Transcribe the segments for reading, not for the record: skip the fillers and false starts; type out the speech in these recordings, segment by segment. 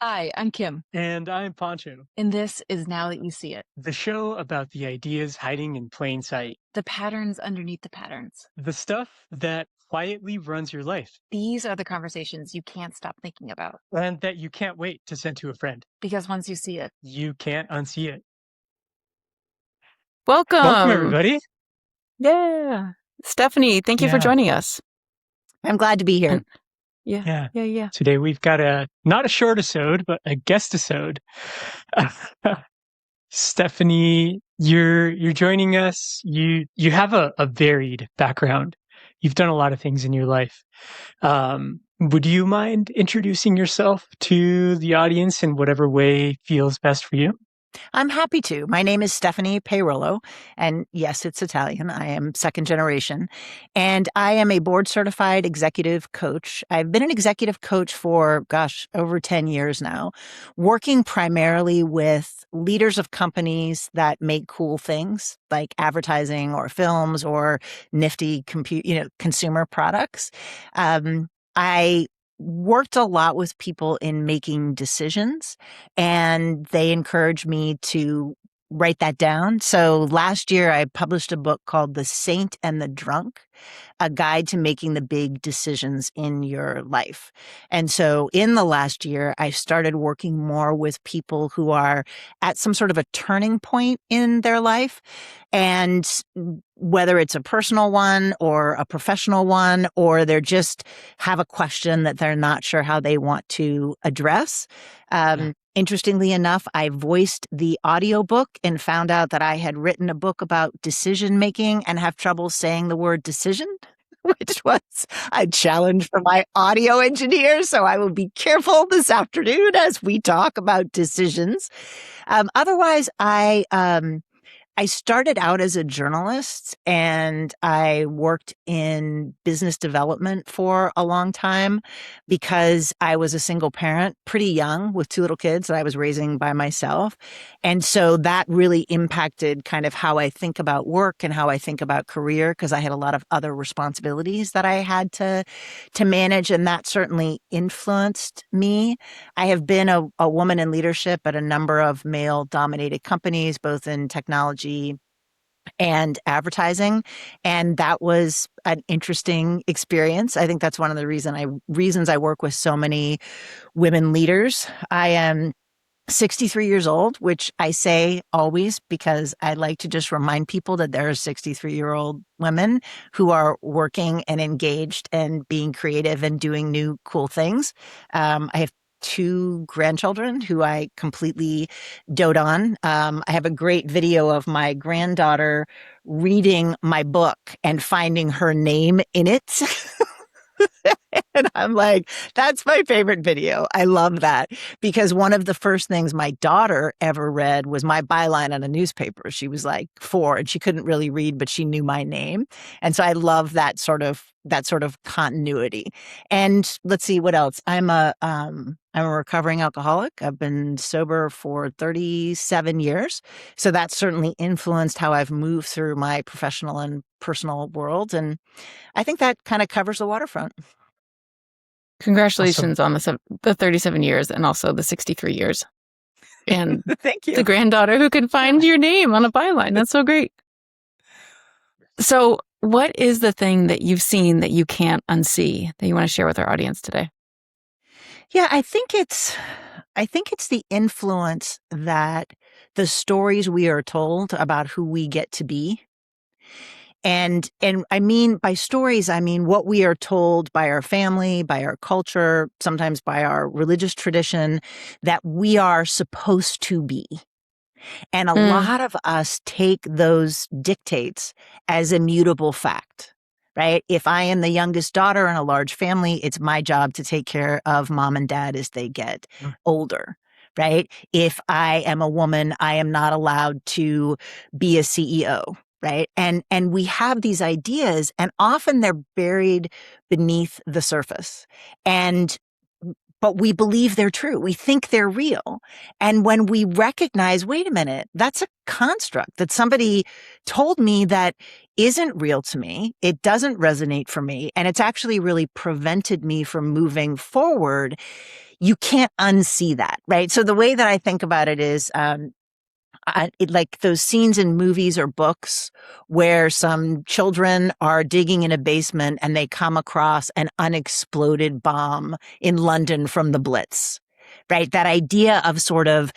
Hi, I'm Kim, And I'm Poncho, and this is Now That You See It, the show about the ideas hiding in plain sight, the patterns underneath the patterns. the stuff that quietly runs your life, These are the conversations you can't stop thinking about and that you can't wait to send to a friend. because once you see it, You can't unsee it. Welcome, Welcome. everybody. Yeah. Stephanie, thank you for Yeah, joining us. I'm glad to be here. And yeah, yeah. yeah. Today we've got not a short episode, but a guest episode. Stephanie, you're joining us. You have a varied background. You've done a lot of things in your life. Would you mind introducing yourself to the audience in whatever way feels best for you? I'm happy to. My name is Stephanie Peirolo, and yes, it's Italian. I am second generation, and I am a board certified executive coach. I've been an executive coach for, over 10 years now, working primarily with leaders of companies that make cool things like advertising or films or nifty consumer products. I worked a lot with people in making decisions, and they encouraged me to write that down. So last year I published a book called The Saint and the Drunk, a guide to making the big decisions in your life. And so in the last year, I started working more with people who are at some sort of a turning point in their life. And whether it's a personal one or a professional one, or they're just have a question that they're not sure how they want to address. Interestingly enough, I voiced the audiobook and found out that I had written a book about decision making and have trouble saying the word decision, which was a challenge for my audio engineer. So I will be careful this afternoon as we talk about decisions. Otherwise, I started out as a journalist, and I worked in business development for a long time because I was a single parent pretty young with two little kids that I was raising by myself. And so that really impacted kind of how I think about work and how I think about career, because I had a lot of other responsibilities that I had to manage. And that certainly influenced me. I have been a woman in leadership at a number of male dominated companies, both in technology and advertising. And that was an interesting experience. I think that's one of the reasons I work with so many women leaders. I am 63 years old, which I say always because I like to just remind people that there are 63-year-old women who are working and engaged and being creative and doing new cool things. I have two grandchildren who I completely dote on. I have a great video of my granddaughter reading my book and finding her name in it. And I'm like, that's my favorite video. I love that because one of the first things my daughter ever read was my byline on a newspaper. She was like 4 and she couldn't really read, but she knew my name. And so I love that sort of continuity. And let's see what else. I'm a recovering alcoholic. I've been sober for 37 years. So that's certainly influenced how I've moved through my professional and personal world. And I think that kind of covers the waterfront. Congratulations on the 37 years and also the 63 years. And Thank you. the granddaughter who can find your name on a byline. That's so great. So what is the thing that you've seen that you can't unsee that you want to share with our audience today? Yeah, I think it's the influence that the stories we are told about who we get to be. And I mean, by stories, I mean what we are told by our family, by our culture, sometimes by our religious tradition, that we are supposed to be. And a lot of us take those dictates as immutable fact, right? If I am the youngest daughter in a large family, it's my job to take care of mom and dad as they get older, right? If I am a woman, I am not allowed to be a CEO. Right. And we have these ideas, and often they're buried beneath the surface. But we believe they're true. We think they're real. And when we recognize, wait a minute, that's a construct that somebody told me that isn't real to me. It doesn't resonate for me. And it's actually really prevented me from moving forward. You can't unsee that, right? So the way that I think about it is, like those scenes in movies or books where some children are digging in a basement and they come across an unexploded bomb in London from the Blitz, right? That idea of sort of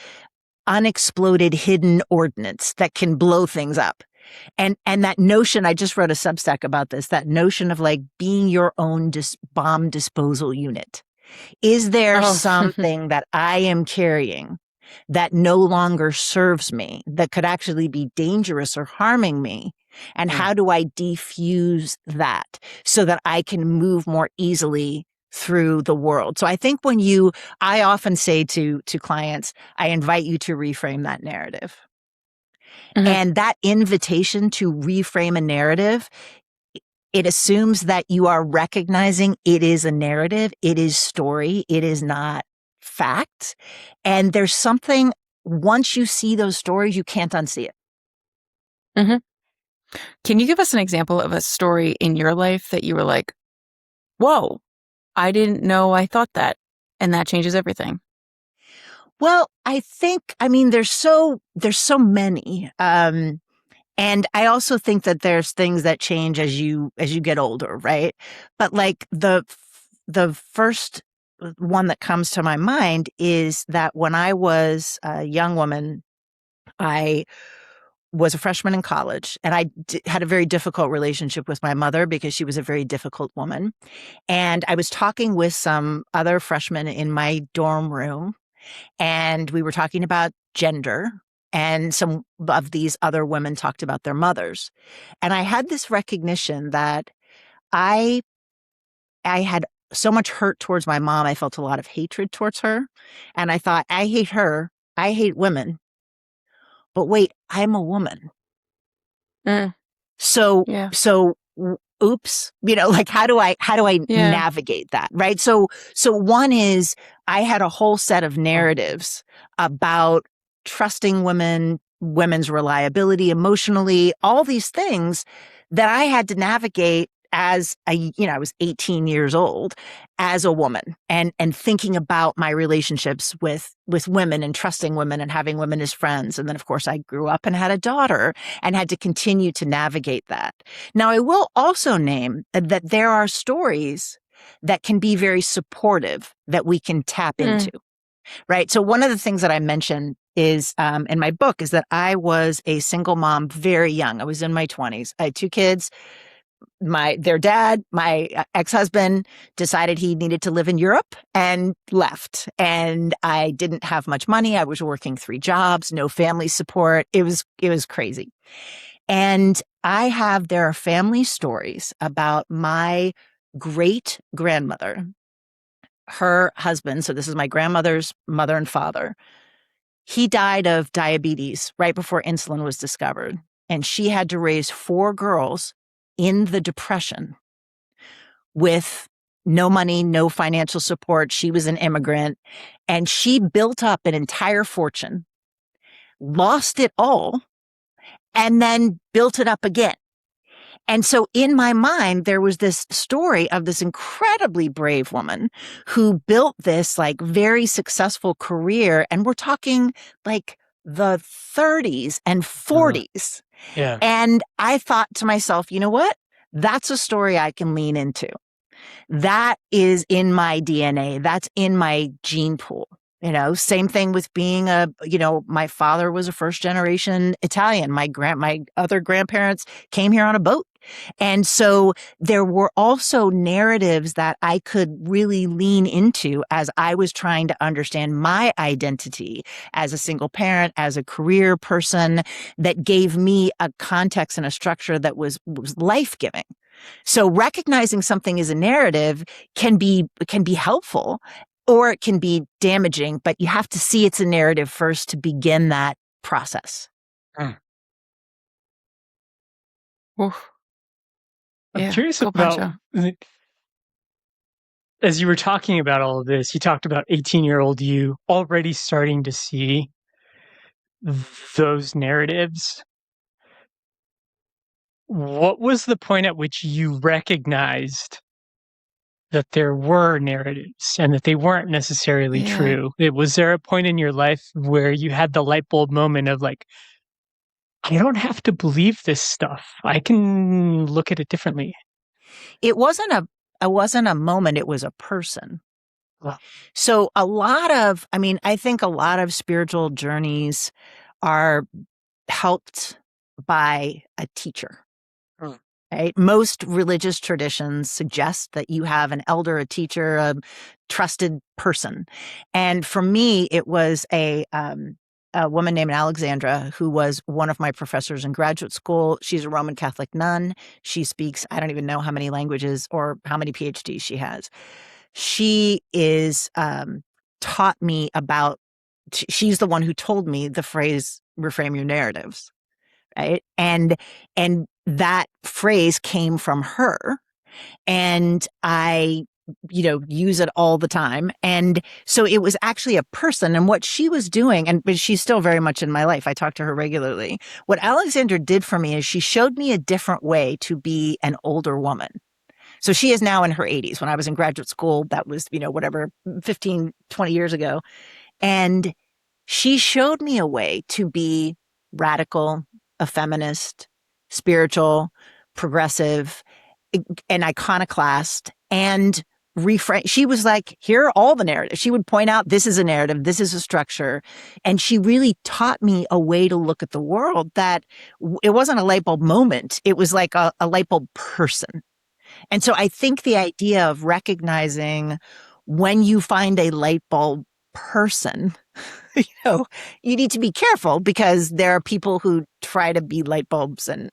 unexploded hidden ordnance that can blow things up. And that notion, I just wrote a Substack about this, that notion of like being your own bomb disposal unit. Is there something that I am carrying that no longer serves me, that could actually be dangerous or harming me? And how do I defuse that so that I can move more easily through the world? So I think I often say to clients, I invite you to reframe that narrative. And that invitation to reframe a narrative, it assumes that you are recognizing it is a narrative, it is story, it is not fact. And there's something, once you see those stories, you can't unsee it. Can you give us an example of a story in your life that you were like, whoa, I didn't know I thought that, and that changes everything? Well, there's so many. And I also think that there's things that change as you get older, right? But like the first one that comes to my mind is that when I was a young woman, I was a freshman in college, and I had a very difficult relationship with my mother because she was a very difficult woman. And I was talking with some other freshmen in my dorm room, and we were talking about gender. And some of these other women talked about their mothers. And I had this recognition that I had so much hurt towards my mom. I felt a lot of hatred towards her. And I thought, I hate her. I hate women. But wait, I'm a woman. So oops, like how do I navigate that? Right. So one is I had a whole set of narratives about trusting women's reliability emotionally, all these things that I had to navigate as I was 18 years old as a woman, and thinking about my relationships with women and trusting women and having women as friends. And then of course I grew up and had a daughter and had to continue to navigate that. Now I will also name that there are stories that can be very supportive that we can tap into. Right. So one of the things that I mentioned is in my book is that I was a single mom very young. I was in my 20s. I had 2 kids. Their dad, my ex-husband, decided he needed to live in Europe and left. And I didn't have much money. I was working 3 jobs, no family support. It was crazy. And there are family stories about my great grandmother, her husband. So this is my grandmother's mother and father. He died of diabetes right before insulin was discovered. And she had to raise 4 girls in the Depression with no money, no financial support. She was an immigrant, and she built up an entire fortune, lost it all, and then built it up again. And so in my mind, there was this story of this incredibly brave woman who built this like very successful career. And we're talking like the 30s and 40s. Yeah. And I thought to myself, you know what? That's a story I can lean into. That is in my DNA. That's in my gene pool. Same thing with being my father was a first generation Italian. My other grandparents came here on a boat. And so there were also narratives that I could really lean into as I was trying to understand my identity as a single parent, as a career person, that gave me a context and a structure that was life-giving. So recognizing something as a narrative can be helpful, or it can be damaging, but you have to see it's a narrative first to begin that process. I'm curious about, as you were talking about all of this, you talked about 18-year-old you already starting to see those narratives. what was the point at which you recognized that there were narratives and that they weren't necessarily Yeah. true? Was there a point in your life where you had the light bulb moment of like, I don't have to believe this stuff. I can look at it differently. It wasn't a moment, it was a person. Wow. So I think a lot of spiritual journeys are helped by a teacher. Mm. Right? Most religious traditions suggest that you have an elder, a teacher, a trusted person. And for me, it was a woman named Alexandra, who was one of my professors in graduate school. She's a Roman Catholic nun. She speaks, I don't even know how many languages or how many PhDs she has. She is taught me about, she's the one who told me the phrase, reframe your narratives. Right. And that phrase came from her. And I, use it all the time. And so it was actually a person, and what she was doing, but she's still very much in my life. I talk to her regularly. What Alexandra did for me is she showed me a different way to be an older woman. So she is now in her 80s. When I was in graduate school, that was, 15, 20 years ago. And she showed me a way to be radical, a feminist, spiritual, progressive, an iconoclast, and reframe. She was like, here are all the narratives. She would point out, this is a narrative, this is a structure. And she really taught me a way to look at the world that it wasn't a light bulb moment. It was like a light bulb person. And so I think the idea of recognizing when you find a light bulb person, you need to be careful, because there are people who try to be light bulbs and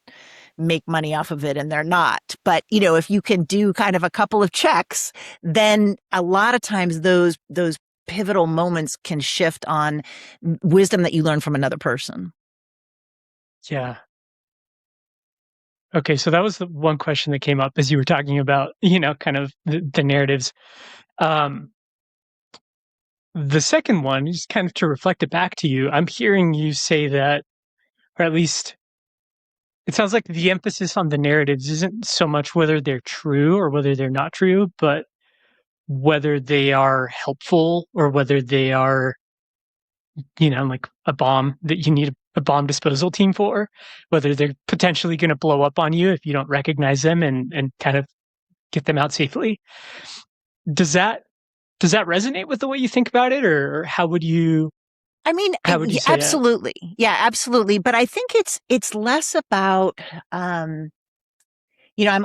make money off of it, and they're not. But, if you can do kind of a couple of checks, then a lot of times those pivotal moments can shift on wisdom that you learn from another person. Yeah. Okay, so that was the one question that came up as you were talking about, kind of the narratives. The second one, just kind of to reflect it back to you, I'm hearing you say that, or at least it sounds like the emphasis on the narratives isn't so much whether they're true or whether they're not true, but whether they are helpful or whether they are, like a bomb that you need a bomb disposal team for, whether they're potentially going to blow up on you if you don't recognize them and kind of get them out safely. Does that resonate with the way you think about it, or how would you say absolutely. that? Yeah, absolutely. But I think it's less about, I'm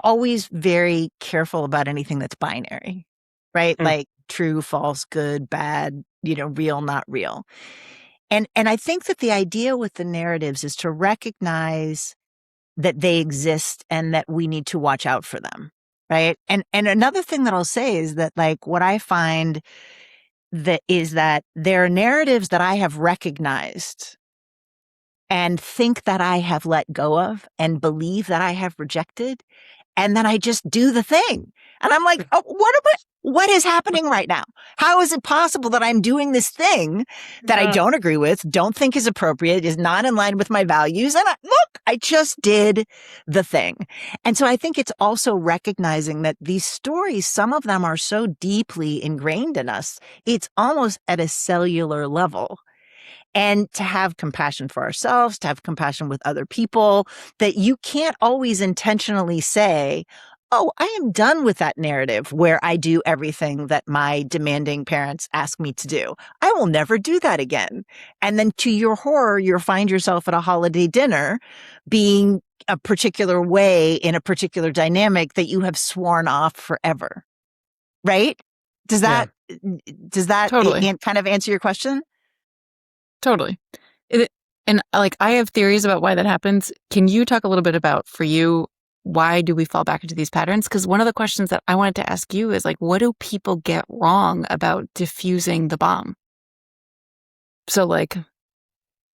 always very careful about anything that's binary, right? Mm. Like true, false, good, bad, real, not real. And I think that the idea with the narratives is to recognize that they exist and that we need to watch out for them. Right. And another thing that I'll say is that, like, what I find that is that there are narratives that I have recognized and think that I have let go of and believe that I have rejected. And then I just do the thing. And I'm like, oh, what is happening right now? How is it possible that I'm doing this thing that I don't agree with, don't think is appropriate, is not in line with my values? And I just did the thing. And so I think it's also recognizing that these stories, some of them are so deeply ingrained in us, it's almost at a cellular level. And to have compassion for ourselves, to have compassion with other people, that you can't always intentionally say, oh, I am done with that narrative where I do everything that my demanding parents ask me to do. I will never do that again. And then to your horror, you'll find yourself at a holiday dinner being a particular way in a particular dynamic that you have sworn off forever. Right? Does that Totally. kind of answer your question? Totally. And like, I have theories about why that happens. Can you talk a little bit about, for you, why do we fall back into these patterns? Because one of the questions that I wanted to ask you is, like, what do people get wrong about diffusing the bomb? So, like,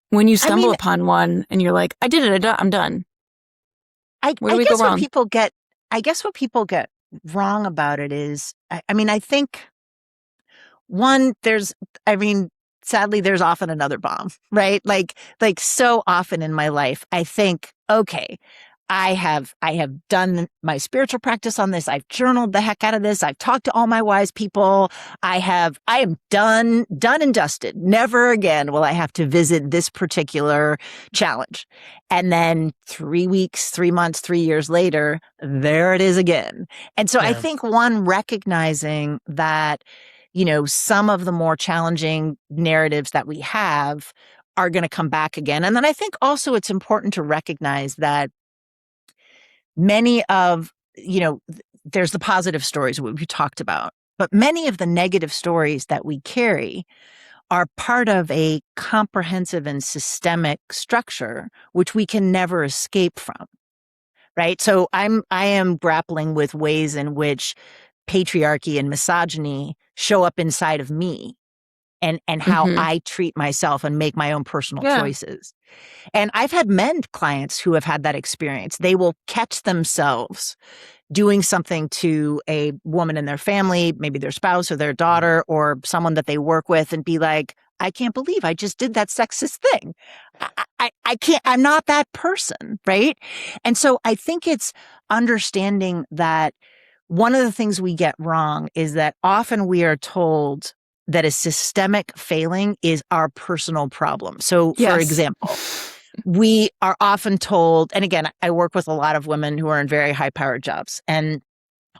when you stumble upon one and you're like, I did it, I'm done. Where do we go wrong? I guess what people get wrong about it is, I think one, sadly, there's often another bomb, right? Like so often in my life, I think, okay, I have done my spiritual practice on this. I've journaled the heck out of this. I've talked to all my wise people. I am done and dusted. Never again will I have to visit this particular challenge. And then 3 weeks, 3 months, 3 years later, there it is again. And so I think one, recognizing that, some of the more challenging narratives that we have are going to come back again. And then I think also it's important to recognize that many of, there's the positive stories we talked about, but many of the negative stories that we carry are part of a comprehensive and systemic structure, which we can never escape from, right? So I am grappling with ways in which patriarchy and misogyny show up inside of me and how I treat myself and make my own personal choices. And I've had men clients who have had that experience. They will catch themselves doing something to a woman in their family, maybe their spouse or their daughter or someone that they work with, and be like, I can't believe I just did that sexist thing. I can't, I'm not that person, right? And so I think it's understanding that one of the things we get wrong is that often we are told that a systemic failing is our personal problem. So, for example, we are often told, and again, I work with a lot of women who are in very high-powered jobs, and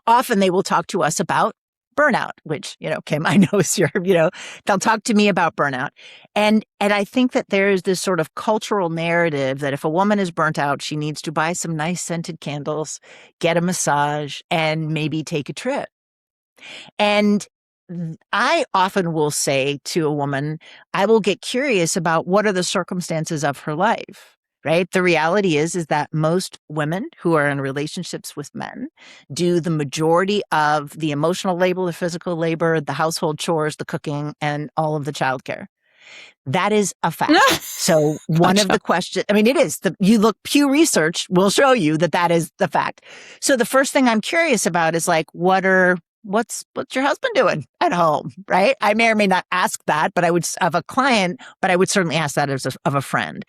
often they will talk to us about burnout, which, Kim, I know is they'll talk to me about burnout. And I think that there is this sort of cultural narrative that if a woman is burnt out, she needs to buy some nice scented candles, get a massage, and maybe take a trip. And I often will say to a woman, I will get curious about what are the circumstances of her life, right? The reality is that most women who are in relationships with men do the majority of the emotional labor, the physical labor, the household chores, the cooking, and all of the childcare. That is a fact. So one of the questions, it is, Pew Research will show you that is the fact. So the first thing I'm curious about is like, what's your husband doing at home, right? I may or may not ask that, but I would of a client, but I would certainly ask that of a friend.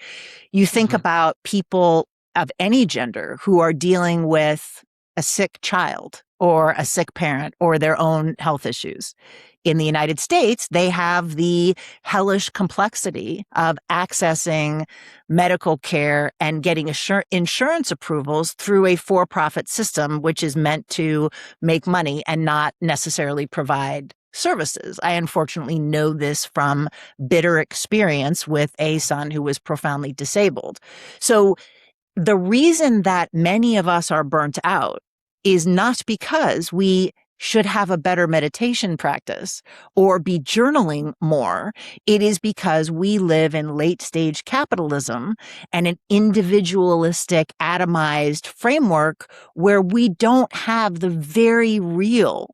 You think about people of any gender who are dealing with a sick child or a sick parent or their own health issues. In the United States, they have the hellish complexity of accessing medical care and getting insurance approvals through a for-profit system, which is meant to make money and not necessarily provide services. I unfortunately know this from bitter experience with a son who was profoundly disabled. So the reason that many of us are burnt out is not because we should have a better meditation practice or be journaling more. It is because we live in late stage capitalism and an individualistic, atomized framework where we don't have the very real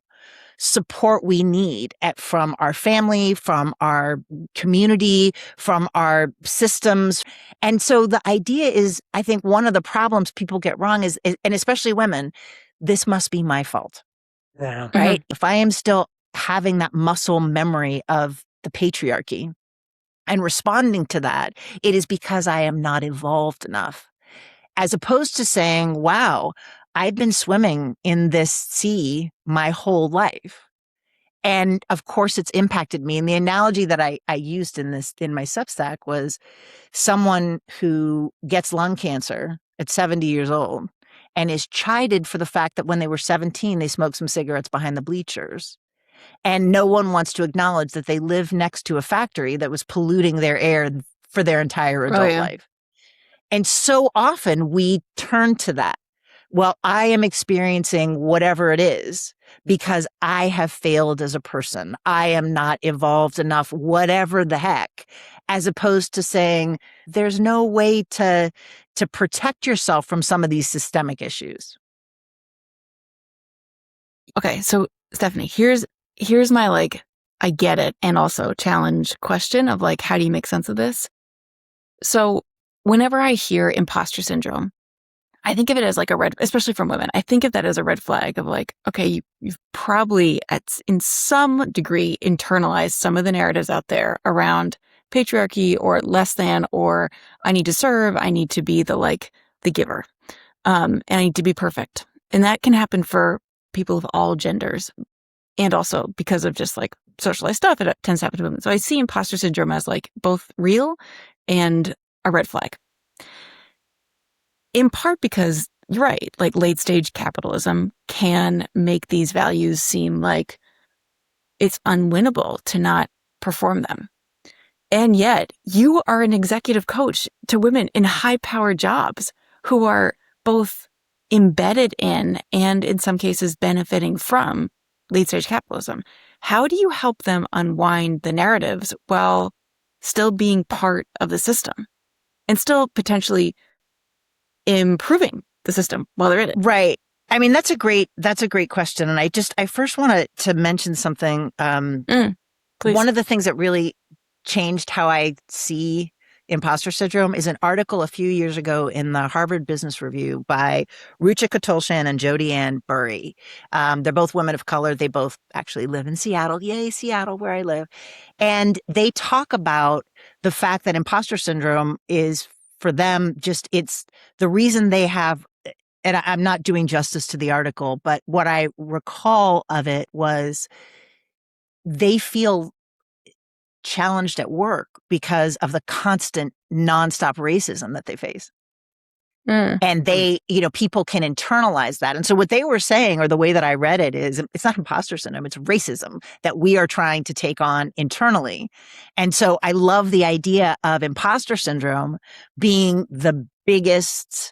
support we need from our family, from our community, from our systems. And so the idea is, I think one of the problems people get wrong is, and especially women, this must be my fault. Yeah. Right? If I am still having that muscle memory of the patriarchy and responding to that, it is because I am not evolved enough. As opposed to saying, wow, I've been swimming in this sea my whole life. And of course, it's impacted me. And the analogy that I used in my Substack was someone who gets lung cancer at 70 years old and is chided for the fact that when they were 17, they smoked some cigarettes behind the bleachers. And no one wants to acknowledge that they live next to a factory that was polluting their air for their entire adult life. And so often we turn to that. Well, I am experiencing whatever it is because I have failed as a person. I am not evolved enough, whatever the heck, as opposed to saying there's no way to protect yourself from some of these systemic issues. Okay, so Stephanie, here's my I get it and also challenge question of how do you make sense of this? So whenever I hear imposter syndrome, I think of it as a red, especially from women. I think of that as a red flag of okay, you've probably in some degree internalized some of the narratives out there around patriarchy or less than, or I need to serve, I need to be the giver. and I need to be perfect. And that can happen for people of all genders. And also because of just like socialized stuff, it tends to happen to women. So I see imposter syndrome as like both real and a red flag. In part because you're right, like late stage capitalism can make these values seem like it's unwinnable to not perform them. And yet you are an executive coach to women in high powered jobs who are both embedded in and in some cases benefiting from late stage capitalism. How do you help them unwind the narratives while still being part of the system and still potentially improving the system while they're in it? Right. I mean, that's a great question. And I first want to mention something. Please. One of the things that really changed how I see imposter syndrome is an article a few years ago in the Harvard Business Review by Ruchika Tolshan and Jodi Ann Burry. They're both women of color. They both actually live in Seattle. Yay, Seattle, where I live. And they talk about the fact that imposter syndrome is for them it's the reason they have, and I'm not doing justice to the article, but what I recall of it was they feel challenged at work because of the constant nonstop racism that they face. And they, people can internalize that. And so what they were saying, or the way that I read it, is it's not imposter syndrome, it's racism that we are trying to take on internally. And so I love the idea of imposter syndrome being the biggest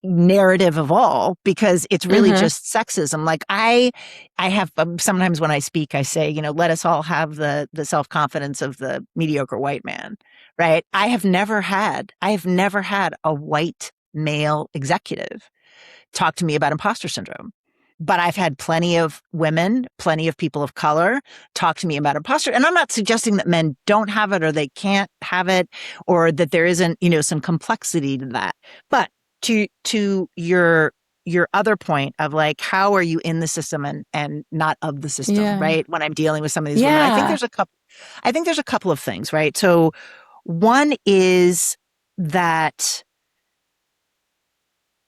narrative of all, because it's really just sexism. Like I have sometimes when I speak, I say, let us all have the self-confidence of the mediocre white man, right? I have never had a white male executive talk to me about imposter syndrome. But I've had plenty of women, plenty of people of color talk to me about imposter. And I'm not suggesting that men don't have it or they can't have it, or that there isn't, some complexity to that. But to your other point of like, how are you in the system and not of the system, right? When I'm dealing with some of these women, I think there's a couple of things, right? So one is that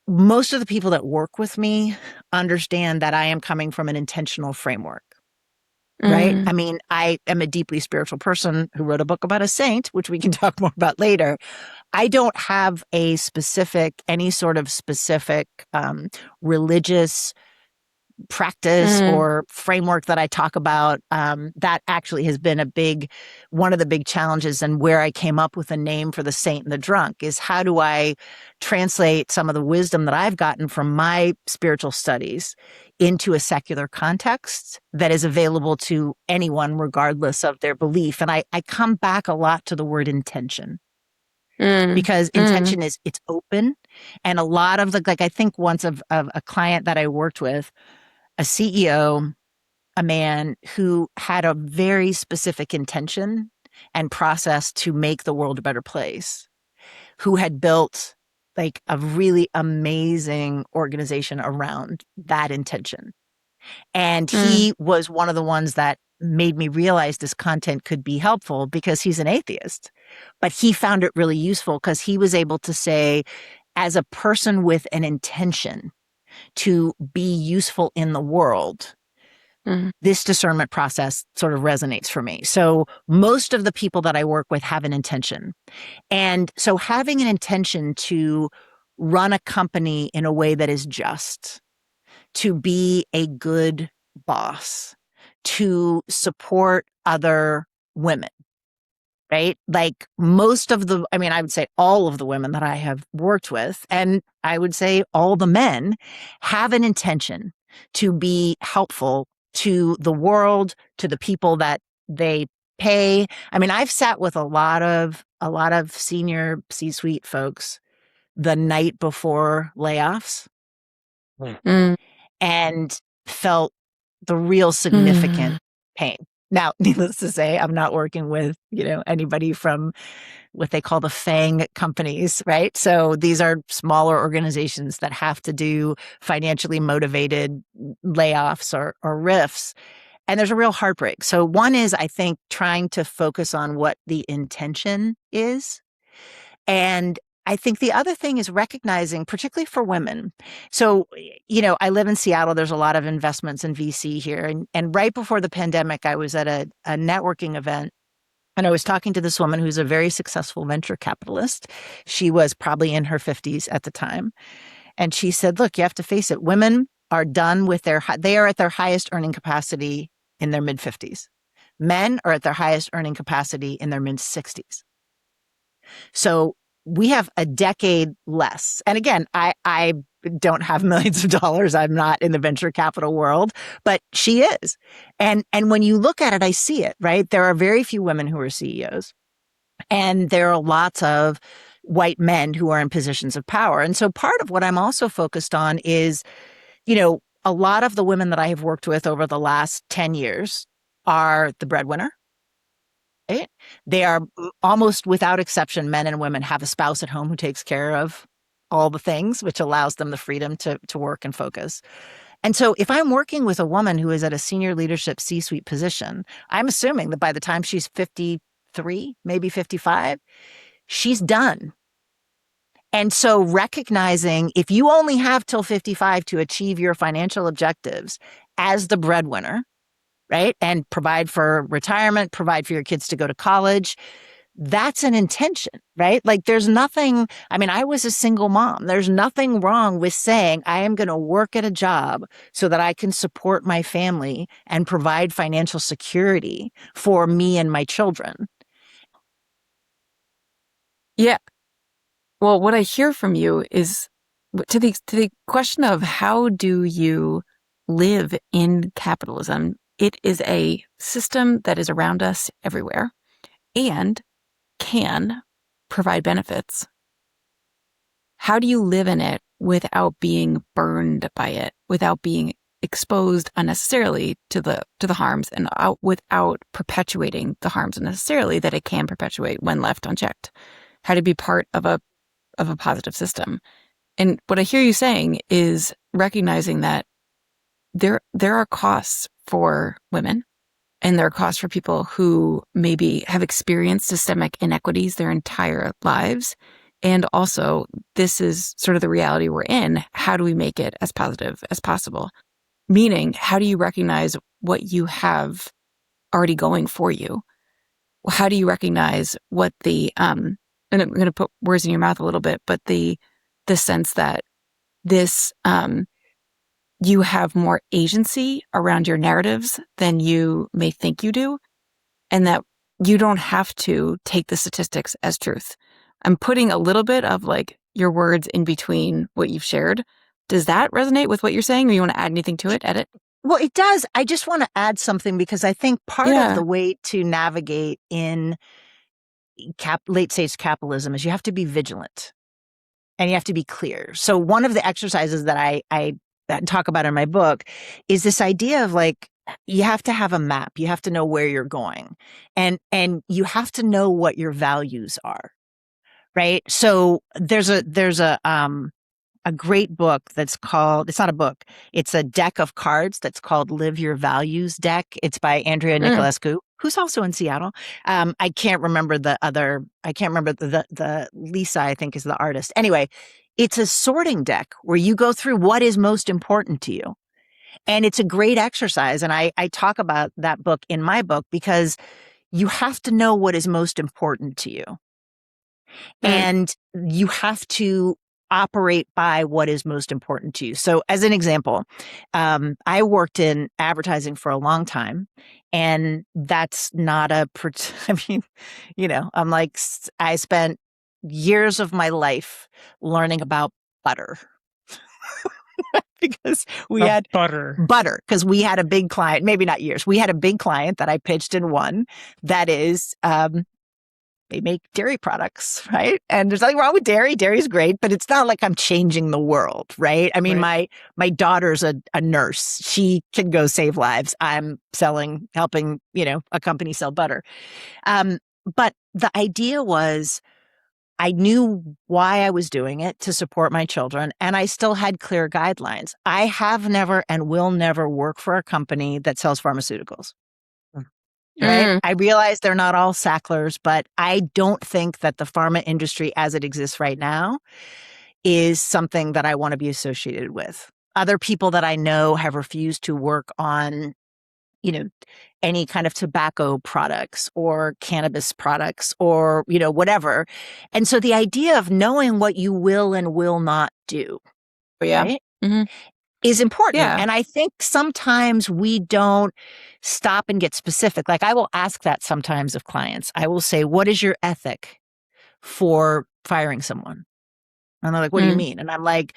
most of the people that work with me understand that I am coming from an intentional framework, right? I mean, I am a deeply spiritual person who wrote a book about a saint, which we can talk more about later. I don't have any sort of specific religious practice or framework that I talk about. That actually has been one of the big challenges, and where I came up with a name for the saint and the drunk is, how do I translate some of the wisdom that I've gotten from my spiritual studies into a secular context that is available to anyone regardless of their belief. And I come back a lot to the word intention. Because intention it's open. And a lot of I think once of a client that I worked with, a CEO, a man who had a very specific intention and process to make the world a better place, who had built a really amazing organization around that intention. And he was one of the ones that made me realize this content could be helpful, because he's an atheist. But he found it really useful because he was able to say, as a person with an intention to be useful in the world, this discernment process sort of resonates for me. So most of the people that I work with have an intention. And so having an intention to run a company in a way that is just, to be a good boss, to support other women, right? Like I would say all of the women that I have worked with, and I would say all the men, have an intention to be helpful to the world, to the people that they pay. I mean, I've sat with a lot of senior C-suite folks the night before layoffs and felt the real significant pain. Now, needless to say, I'm not working with, anybody from what they call the FANG companies, right? So these are smaller organizations that have to do financially motivated layoffs or RIFs. And there's a real heartbreak. So one is, I think, trying to focus on what the intention is. And I think the other thing is recognizing, particularly for women. So, I live in Seattle. There's a lot of investments in VC here. And right before the pandemic, I was at a networking event. And I was talking to this woman who's a very successful venture capitalist. She was probably in her 50s at the time. And she said, look, you have to face it. Women are done with they are at their highest earning capacity in their mid 50s. Men are at their highest earning capacity in their mid 60s. So we have a decade less. And again, I don't have millions of dollars. I'm not in the venture capital world, but she is. And when you look at it, I see it, right? There are very few women who are CEOs. And there are lots of white men who are in positions of power. And so part of what I'm also focused on is, a lot of the women that I have worked with over the last 10 years are the breadwinner. Right? They are almost without exception, men and women have a spouse at home who takes care of all the things, which allows them the freedom to work and focus. And so if I'm working with a woman who is at a senior leadership C-suite position, I'm assuming that by the time she's 53, maybe 55, she's done. And so recognizing if you only have till 55 to achieve your financial objectives as the breadwinner, right? And provide for retirement, provide for your kids to go to college. That's an intention, right? Like there's nothing, I was a single mom. There's nothing wrong with saying I am going to work at a job so that I can support my family and provide financial security for me and my children. Yeah. Well, what I hear from you is to the question of how do you live in capitalism? It is a system that is around us everywhere and can provide benefits. How do you live in it without being burned by it, without being exposed unnecessarily to the harms, and without perpetuating the harms unnecessarily that it can perpetuate when left unchecked? How to be part of a positive system. And what I hear you saying is recognizing that there are costs for women, and there are costs for people who maybe have experienced systemic inequities their entire lives. And also, this is sort of the reality we're in. How do we make it as positive as possible? Meaning, how do you recognize what you have already going for you? How do you recognize what and I'm going to put words in your mouth a little bit, but the sense that this, you have more agency around your narratives than you may think you do, and that you don't have to take the statistics as truth. I'm putting a little bit of like your words in between what you've shared. Does that resonate with what you're saying, or you want to add anything to it? Edit? Well, it does. I just want to add something because I think part of the way to navigate in late stage capitalism is you have to be vigilant and you have to be clear. So one of the exercises that I talk about in my book is this idea of like, you have to have a map. You have to know where you're going, and you have to know what your values are, right? So there's a great book that's called, it's not a book, it's a deck of cards that's called Live Your Values Deck. It's by Andrea Nicolescu, who's also in Seattle. I can't remember the Lisa, I think, is the artist. Anyway, it's a sorting deck where you go through what is most important to you. And it's a great exercise. And I talk about that book in my book because you have to know what is most important to you. And you have to operate by what is most important to you. So as an example, I worked in advertising for a long time, and that's not I'm like, I spent years of my life learning about butter. Because we had butter because we had a big client, maybe not years. We had a big client that I pitched and won. That is, they make dairy products, right? And there's nothing wrong with dairy. Dairy's great, but it's not like I'm changing the world, right? I mean, my daughter's a nurse. She can go save lives. I'm helping, a company sell butter. But the idea was, I knew why I was doing it, to support my children, and I still had clear guidelines. I have never and will never work for a company that sells pharmaceuticals. right? Mm. I realize they're not all Sacklers, but I don't think that the pharma industry as it exists right now is something that I want to be associated with. Other people that I know have refused to work on, any kind of tobacco products or cannabis products or, whatever. And so the idea of knowing what you will and will not do, Yeah. right, Mhm. is important. Yeah. And I think sometimes we don't stop and get specific. Like I will ask that sometimes of clients. I will say, what is your ethic for firing someone? And they're like, what do you Mm. mean? And I'm like,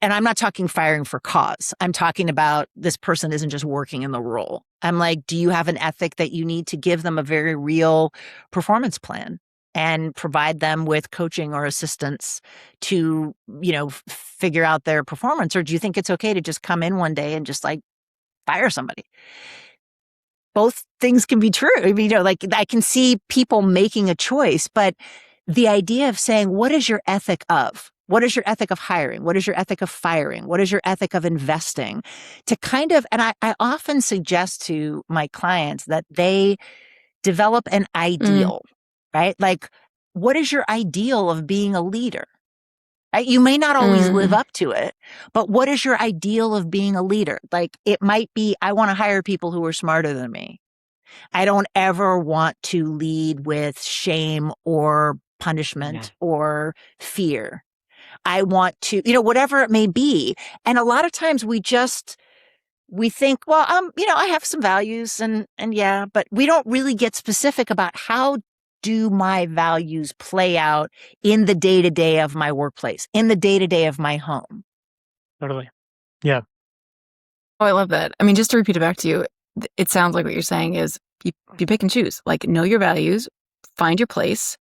and I'm not talking firing for cause. I'm talking about this person isn't just working in the role. I'm like, do you have an ethic that you need to give them a very real performance plan and provide them with coaching or assistance to, figure out their performance? Or do you think it's okay to just come in one day and just like fire somebody? Both things can be true. I mean, like I can see people making a choice, but the idea of saying, what is your ethic of? What is your ethic of hiring? What is your ethic of firing? What is your ethic of investing? To kind of, and I often suggest to my clients that they develop an Mm. ideal, right? Like, what is your ideal of being a leader? Right? You may not always live Mm. up to it, but what is your ideal of being a leader? Like, it might be, I want to hire people who are smarter than me. I don't ever want to lead with shame or punishment or fear. I want to, whatever it may be. And a lot of times we think, well, I have some values and yeah, but we don't really get specific about how do my values play out in the day to day of my workplace, in the day to day of my home. Totally. Yeah. Oh, I love that. I mean, just to repeat it back to you, it sounds like what you're saying is you pick and choose. Like, know your values, find your place.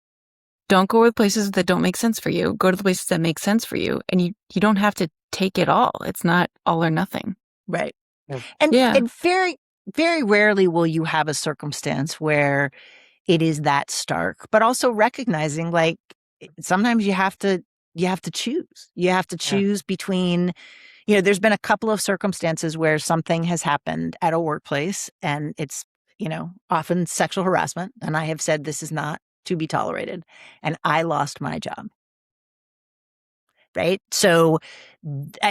Don't go with places that don't make sense for you. Go to the places that make sense for you. And you don't have to take it all. It's not all or nothing. Right. Yeah. And very, very rarely will you have a circumstance where it is that stark, but also recognizing like sometimes you have to choose. You have to choose between, there's been a couple of circumstances where something has happened at a workplace and it's, often sexual harassment. And I have said this is not to be tolerated. And I lost my job. Right. So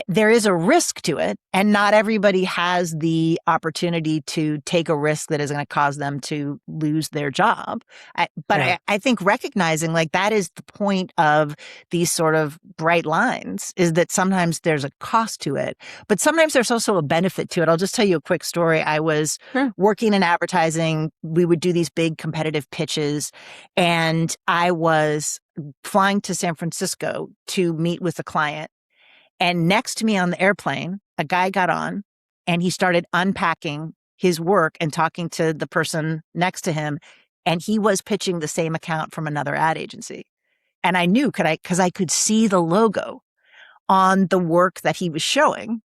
there is a risk to it, and not everybody has the opportunity to take a risk that is going to cause them to lose their job. I think recognizing like that is the point of these sort of bright lines is that sometimes there's a cost to it, but sometimes there's also a benefit to it. I'll just tell you a quick story. I was working in advertising. We would do these big competitive pitches, and I was flying to San Francisco to meet with a client. And next to me on the airplane, a guy got on and he started unpacking his work and talking to the person next to him. And he was pitching the same account from another ad agency. And I knew because I could see the logo on the work that he was showing.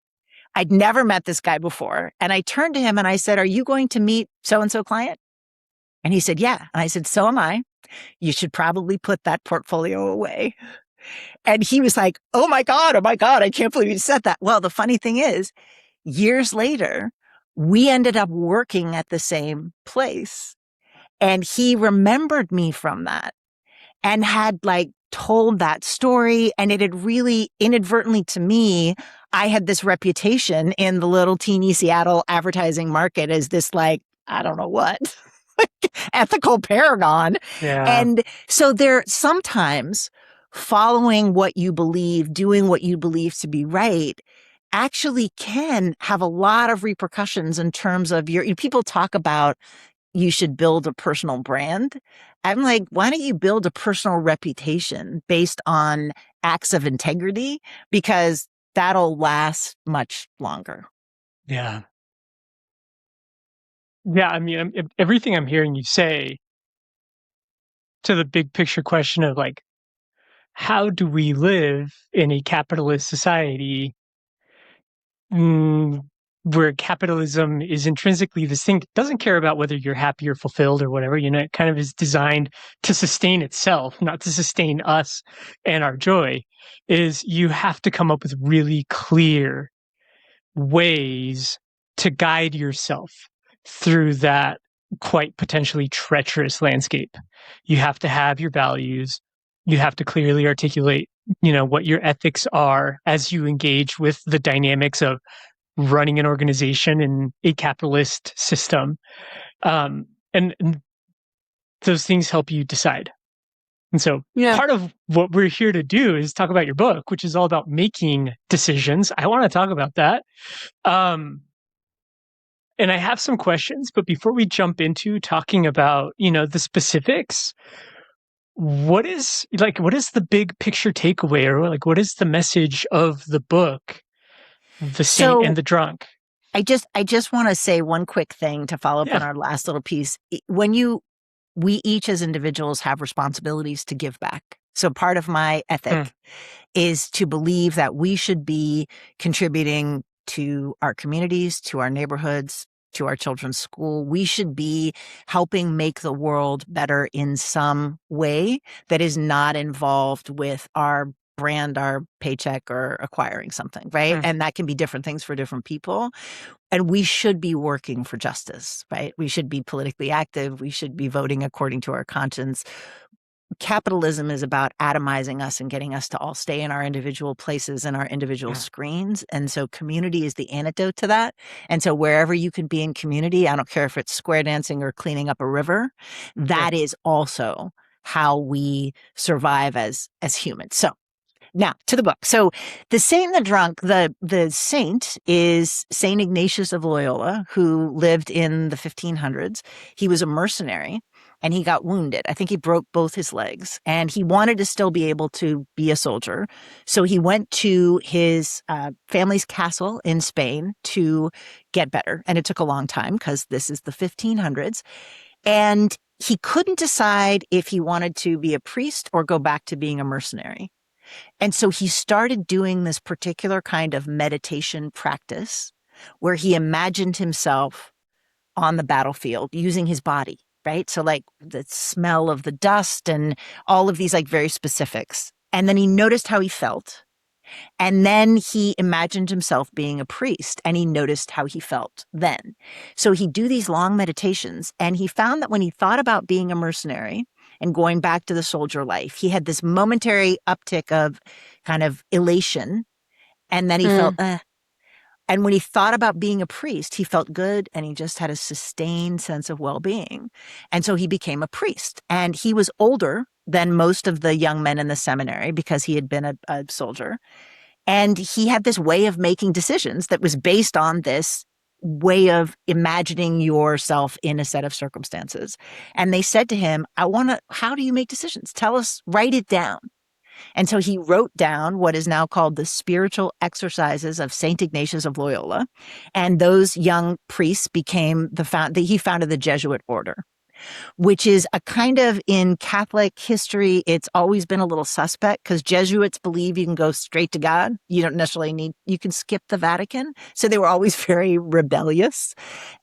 I'd never met this guy before. And I turned to him and I said, "Are you going to meet so-and-so client?" And he said, "Yeah." And I said, "So am I. You should probably put that portfolio away." And he was like, oh my God, I can't believe you said that. Well, the funny thing is, years later, we ended up working at the same place. And he remembered me from that and had like told that story. And it had really inadvertently to me, I had this reputation in the little teeny Seattle advertising market as this like, I don't know what, ethical paragon. Yeah. And so there sometimes following what you believe, doing what you believe to be right, actually can have a lot of repercussions in terms of people talk about you should build a personal brand. I'm like, why don't you build a personal reputation based on acts of integrity? Because that'll last much longer. Yeah. Yeah. I mean, everything I'm hearing you say to the big picture question of like, how do we live in a capitalist society where capitalism is intrinsically this thing that doesn't care about whether you're happy or fulfilled or whatever, it kind of is designed to sustain itself, not to sustain us and our joy, is you have to come up with really clear ways to guide yourself through that quite potentially treacherous landscape. You have to have your values. You have to clearly articulate, what your ethics are as you engage with the dynamics of running an organization in a capitalist system. And those things help you decide. And so part of what we're here to do is talk about your book, which is all about making decisions. I want to talk about that. And I have some questions, but before we jump into talking about, the specifics, what is the big picture takeaway, or like, what is the message of the book, The Saint and the Drunk? I just want to say one quick thing to follow up on our last little piece. We each as individuals have responsibilities to give back. So part of my ethic is to believe that we should be contributing to our communities, to our neighborhoods, to our children's school. We should be helping make the world better in some way that is not involved with our brand, our paycheck, or acquiring something, right? And that can be different things for different people. And we should be working for justice, right? We should be politically active. We should be voting according to our conscience. Capitalism is about atomizing us and getting us to all stay in our individual places and our individual screens. And so community is the antidote to that. And so wherever you can be in community, I don't care if it's square dancing or cleaning up a river, that is also how we survive as humans. So now to the book. So The Saint and the Drunk, the saint is Saint Ignatius of Loyola, who lived in the 1500s. He was a mercenary and he got wounded. I think he broke both his legs and he wanted to still be able to be a soldier. So he went to his family's castle in Spain to get better. And it took a long time because this is the 1500s. And he couldn't decide if he wanted to be a priest or go back to being a mercenary. And so he started doing this particular kind of meditation practice where he imagined himself on the battlefield using his body, right? So like the smell of the dust and all of these like very specifics. And then he noticed how he felt. And then he imagined himself being a priest and he noticed how he felt then. So he'd do these long meditations and he found that when he thought about being a mercenary and going back to the soldier life, he had this momentary uptick of kind of elation. And then he felt, And when he thought about being a priest, he felt good and he just had a sustained sense of well-being. And so he became a priest. And he was older than most of the young men in the seminary because he had been a soldier. And he had this way of making decisions that was based on this way of imagining yourself in a set of circumstances. And they said to him, how do you make decisions? Tell us, write it down. And so he wrote down what is now called the spiritual exercises of St. Ignatius of Loyola. And those young priests became he founded the Jesuit order, which is a kind of, in Catholic history, it's always been a little suspect because Jesuits believe you can go straight to God. You don't necessarily you can skip the Vatican. So they were always very rebellious.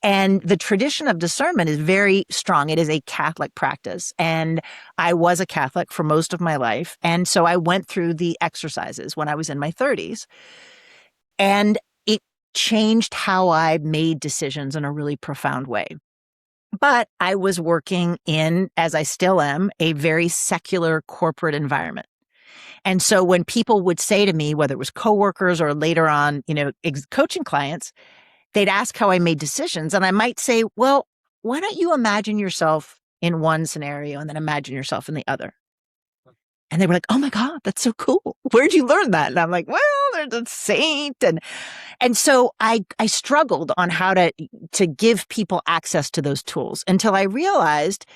And the tradition of discernment is very strong. It is a Catholic practice. And I was a Catholic for most of my life. And so I went through the exercises when I was in my 30s. And it changed how I made decisions in a really profound way. But I was working in, as I still am, a very secular corporate environment. And so when people would say to me, whether it was coworkers or later on, coaching clients, they'd ask how I made decisions. And I might say, well, why don't you imagine yourself in one scenario and then imagine yourself in the other? And they were like, oh my God, that's so cool. Where'd you learn that? And I'm like, well, there's a saint. And so I struggled on how to give people access to those tools until I realized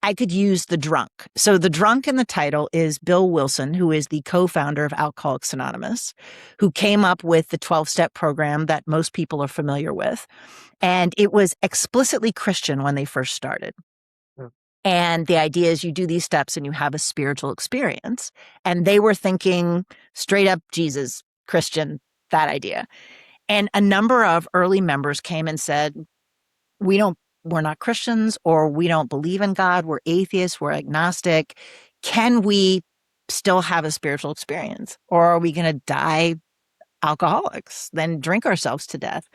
I could use the drunk. So the drunk in the title is Bill Wilson, who is the co-founder of Alcoholics Anonymous, who came up with the 12-step program that most people are familiar with. And it was explicitly Christian when they first started. And the idea is you do these steps and you have a spiritual experience. And they were thinking straight up Jesus, Christian, that idea. And a number of early members came and said, we're not Christians, or we don't believe in God. We're atheists. We're agnostic. Can we still have a spiritual experience? Or are we going to die alcoholics than drink ourselves to death.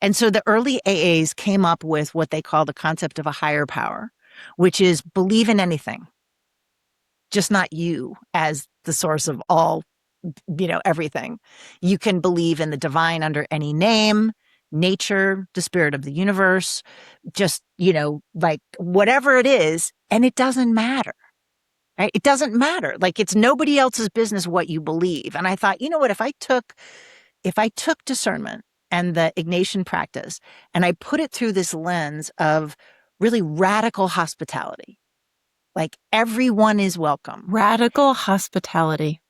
And so the early AAs came up with what they call the concept of a higher power, which is believe in anything, just not you as the source of all, everything. You can believe in the divine under any name, nature, the spirit of the universe, just, like whatever it is, and it doesn't matter. Right? It doesn't matter. Like it's nobody else's business what you believe. And I thought, you know what, if I took discernment and the Ignatian practice and I put it through this lens of really radical hospitality, like everyone is welcome. Radical hospitality.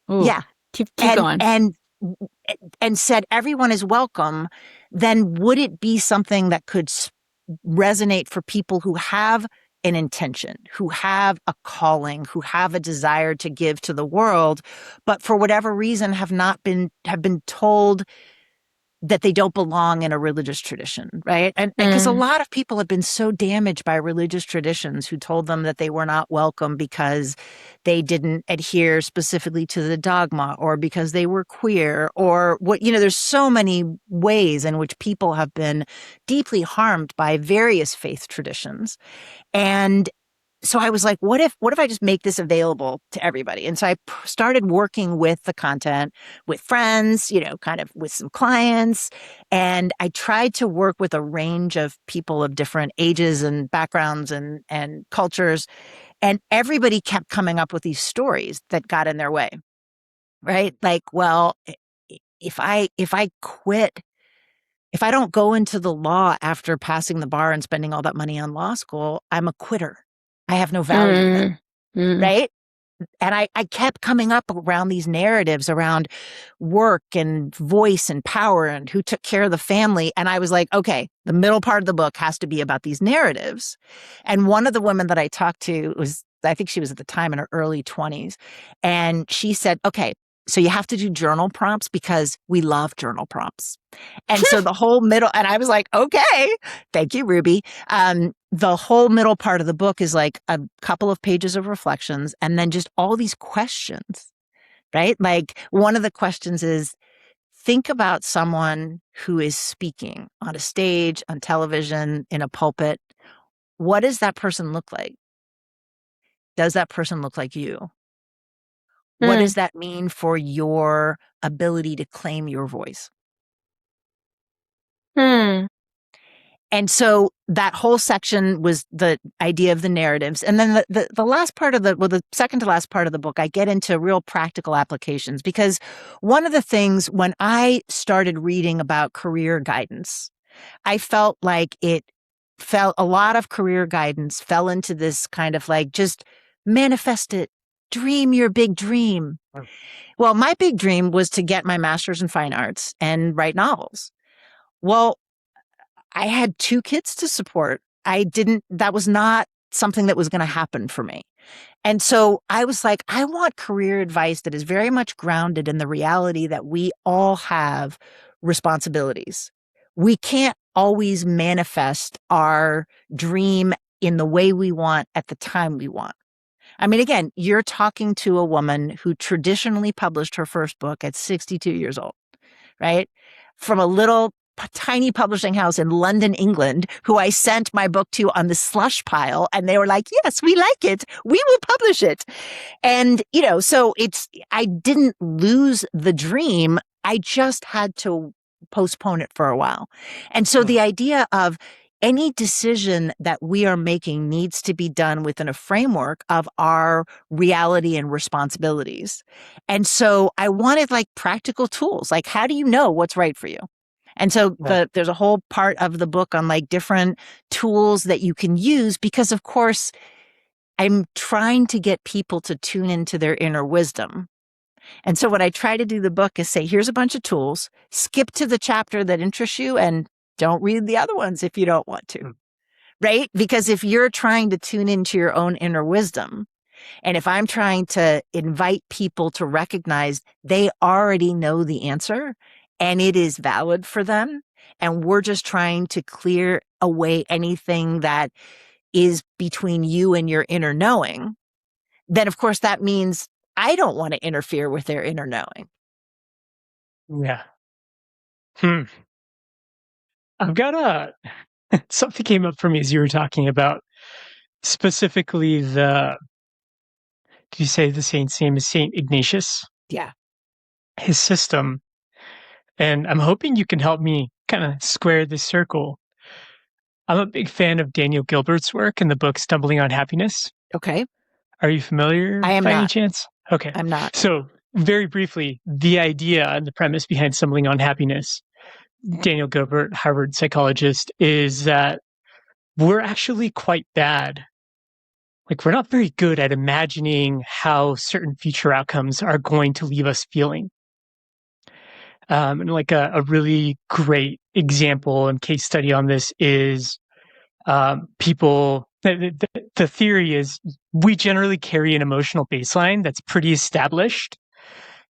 Ooh, Yeah. Keep going. And said everyone is welcome, then would it be something that could resonate for people who have an intention, who have a calling, who have a desire to give to the world, but for whatever reason have been told that they don't belong in a religious tradition, right? And because a lot of people have been so damaged by religious traditions who told them that they were not welcome because they didn't adhere specifically to the dogma or because they were queer or what, there's so many ways in which people have been deeply harmed by various faith traditions. And so I was like, what if I just make this available to everybody? And so I started working with the content with friends, kind of with some clients. And I tried to work with a range of people of different ages and backgrounds and cultures. And everybody kept coming up with these stories that got in their way, right? Like, well, if I quit, if I don't go into the law after passing the bar and spending all that money on law school, I'm a quitter. I have no value then, right? And I kept coming up around these narratives around work and voice and power and who took care of the family. And I was like, okay, the middle part of the book has to be about these narratives. And one of the women that I talked to I think she was at the time in her early 20s. And she said, okay, so you have to do journal prompts because we love journal prompts. And so the whole middle, and I was like, okay, thank you, Ruby. The whole middle part of the book is like a couple of pages of reflections and then just all these questions, right? Like one of the questions is, think about someone who is speaking on a stage, on television, in a pulpit. What does that person look like? Does that person look like you? What does that mean for your ability to claim your voice? And so that whole section was the idea of the narratives. And then the last part of the second to last part of the book, I get into real practical applications because one of the things when I started reading about career guidance, I felt like a lot of career guidance fell into this kind of like, just manifest it, dream your big dream. Well, my big dream was to get my master's in fine arts and write novels. Well, I had 2 kids to support. That was not something that was going to happen for me. And so I was like, I want career advice that is very much grounded in the reality that we all have responsibilities. We can't always manifest our dream in the way we want at the time we want. I mean, again, you're talking to a woman who traditionally published her first book at 62 years old, right? From a little tiny publishing house in London, England, who I sent my book to on the slush pile. And they were like, yes, we like it. We will publish it. And, so I didn't lose the dream. I just had to postpone it for a while. And so the idea of any decision that we are making needs to be done within a framework of our reality and responsibilities. And so I wanted like practical tools. Like, how do you know what's right for you? And so there's a whole part of the book on like different tools that you can use because, of course, I'm trying to get people to tune into their inner wisdom. And so what I try to do the book is say, here's a bunch of tools, skip to the chapter that interests you and don't read the other ones if you don't want to, right? Because if you're trying to tune into your own inner wisdom, and if I'm trying to invite people to recognize they already know the answer and it is valid for them, and we're just trying to clear away anything that is between you and your inner knowing, then of course that means I don't want to interfere with their inner knowing. Yeah. Hmm. I've got something came up for me as you were talking about specifically did you say the saint's name is Saint Ignatius? Yeah. His system. And I'm hoping you can help me kind of square this circle. I'm a big fan of Daniel Gilbert's work in the book Stumbling on Happiness. Okay. Are you familiar I am by any not. chance? Okay. I'm not. So, very briefly, the idea and the premise behind Stumbling on Happiness, Daniel Gilbert, Harvard psychologist, is that we're actually quite bad. Like, we're not very good at imagining how certain future outcomes are going to leave us feeling. And like a really great example and case study on this is people. The theory is we generally carry an emotional baseline that's pretty established,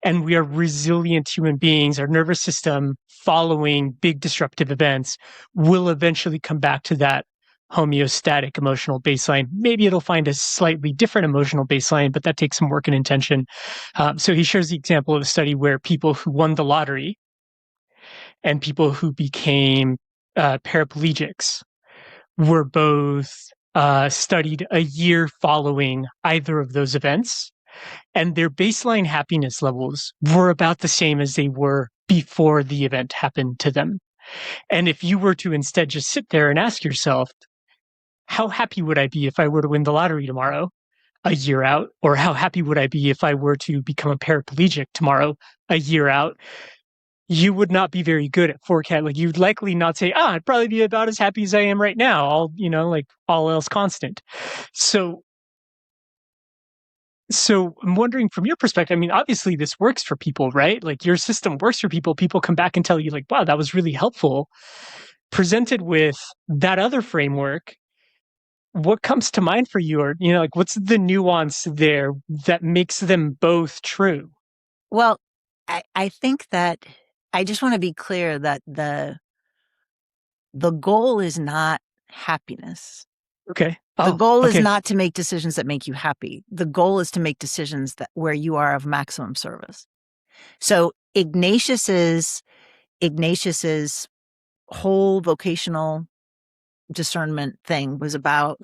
and we are resilient human beings. Our nervous system, following big disruptive events, will eventually come back to that homeostatic emotional baseline. Maybe it'll find a slightly different emotional baseline, but that takes some work and intention. So he shares the example of a study where people who won the lottery and people who became paraplegics were both studied a year following either of those events, and their baseline happiness levels were about the same as they were before the event happened to them. And if you were to instead just sit there and ask yourself, how happy would I be if I were to win the lottery tomorrow, a year out? Or how happy would I be if I were to become a paraplegic tomorrow, a year out? You would not be very good at forecast. Like, you'd likely not say, I'd probably be about as happy as I am right now. Like all else constant. So I'm wondering from your perspective, I mean, obviously this works for people, right? Like, your system works for people. People come back and tell you like, wow, that was really helpful. Presented with that other framework, what comes to mind for you? Or, like, what's the nuance there that makes them both true? Well, I think that I just want to be clear that the goal is not happiness. Okay. The goal is okay. not to make decisions that make you happy. The goal is to make decisions that where you are of maximum service. So Ignatius's whole vocational discernment thing was about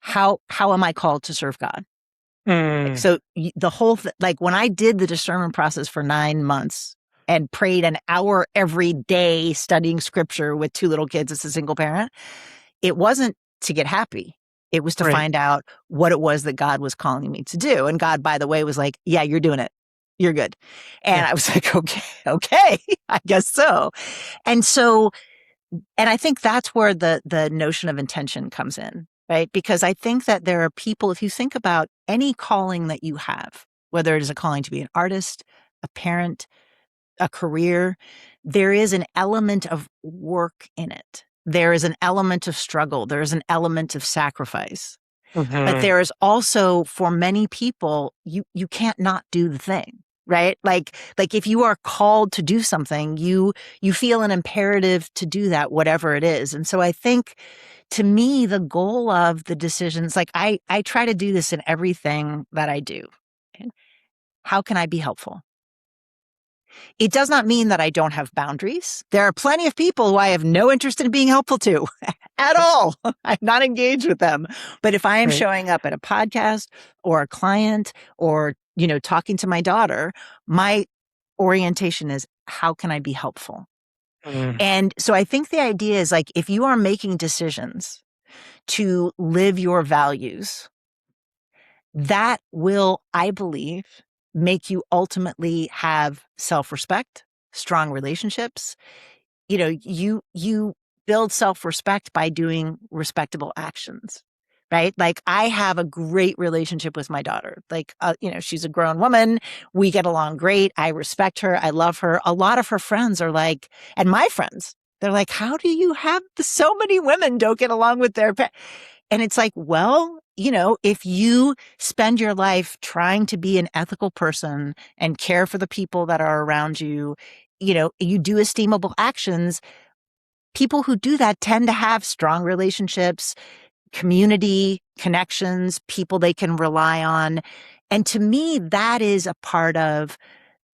how am I called to serve God? Like, so the whole like when I did the discernment process for 9 months and prayed an hour every day studying scripture with 2 little kids as a single parent, it wasn't to get happy. It was to find out what it was that God was calling me to do. And God, by the way, was like, yeah, you're doing it. You're good. And I was like, okay, I guess so. And I think that's where the notion of intention comes in, right? Because I think that there are people, if you think about any calling that you have, whether it is a calling to be an artist, a parent, a career, there is an element of work in it. There is an element of struggle. There is an element of sacrifice. But there is also, for many people, you can't not do the thing, right? Like if you are called to do something, you feel an imperative to do that, whatever it is. And so I think, to me, the goal of the decisions, like I try to do this in everything that I do. How can I be helpful? It does not mean that I don't have boundaries. There are plenty of people who I have no interest in being helpful to at all. I'm not engaged with them. But if I am showing up at a podcast or a client or, talking to my daughter, my orientation is, how can I be helpful? And so I think the idea is, like, if you are making decisions to live your values, that will, I believe, make you ultimately have self-respect, strong relationships. You build self-respect by doing respectable actions, right? Like, I have a great relationship with my daughter. Like, she's a grown woman. We get along great. I respect her. I love her. A lot of her friends are like, and my friends, they're like, how do you have so many women don't get along with their parents? And it's like, well, if you spend your life trying to be an ethical person and care for the people that are around you, you do esteemable actions. People who do that tend to have strong relationships, community connections, people they can rely on. And to me, that is a part of,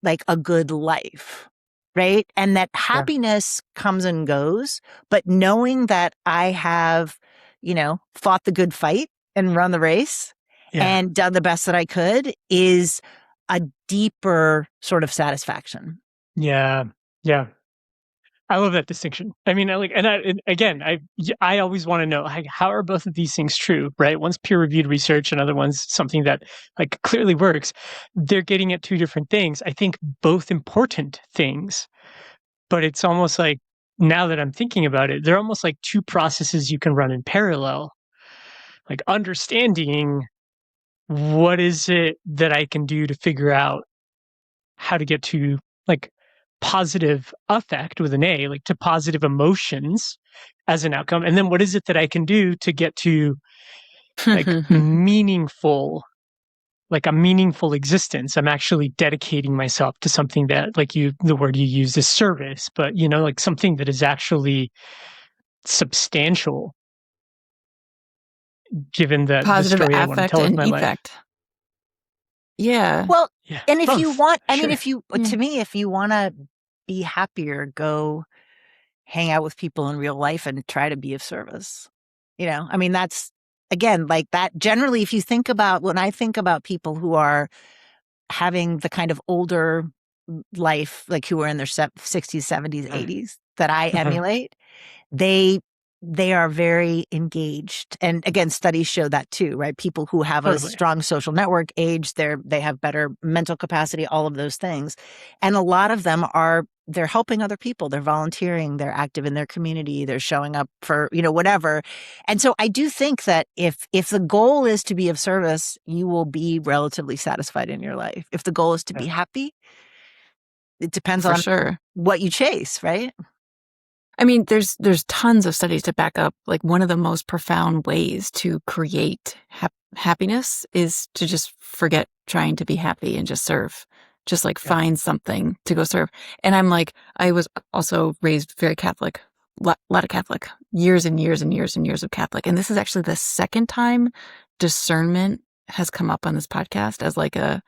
like, a good life. right? And that Yeah. happiness comes and goes, but knowing that I have, fought the good fight and run the race Yeah. and done the best that I could is a deeper sort of satisfaction. Yeah. Yeah. I love that distinction. I mean, and again, I always want to know, like, how are both of these things true, right? One's peer-reviewed research, another one's something that like clearly works. They're getting at two different things. I think both important things, but it's almost like now that I'm thinking about it, they're almost like two processes you can run in parallel. Like understanding what is it that I can do to figure out how to get to like positive affect with an A, like to positive emotions as an outcome. And then what is it that I can do to get to like meaningful, like a meaningful existence? I'm actually dedicating myself to something that, like the word you use is service, but like something that is actually substantial given the Positive story I want to affect tell with and my life. effect. Yeah. Well, Yeah. and if you Both. want, Sure. to me, if you want to be happier, go hang out with people in real life and try to be of service. That's again, like that. Generally, if you think about, when I think about people who are having the kind of older life, like who are in their 60s, 70s, 80s that I emulate, they are very engaged. And again, studies show that too, right? People who have a Totally. strong social network age, they have better mental capacity, all of those things. And a lot of them they're helping other people. They're volunteering, they're active in their community, they're showing up for, whatever. And so I do think that if the goal is to be of service, you will be relatively satisfied in your life. If the goal is to be happy, it depends For on sure. what you chase, right? I mean, there's tons of studies to back up. Like one of the most profound ways to create happiness is to just forget trying to be happy and just serve. Just like find something to go serve. And I'm like, I was also raised very Catholic, lot of Catholic, years and years and years and years of Catholic. And this is actually the second time discernment has come up on this podcast as like the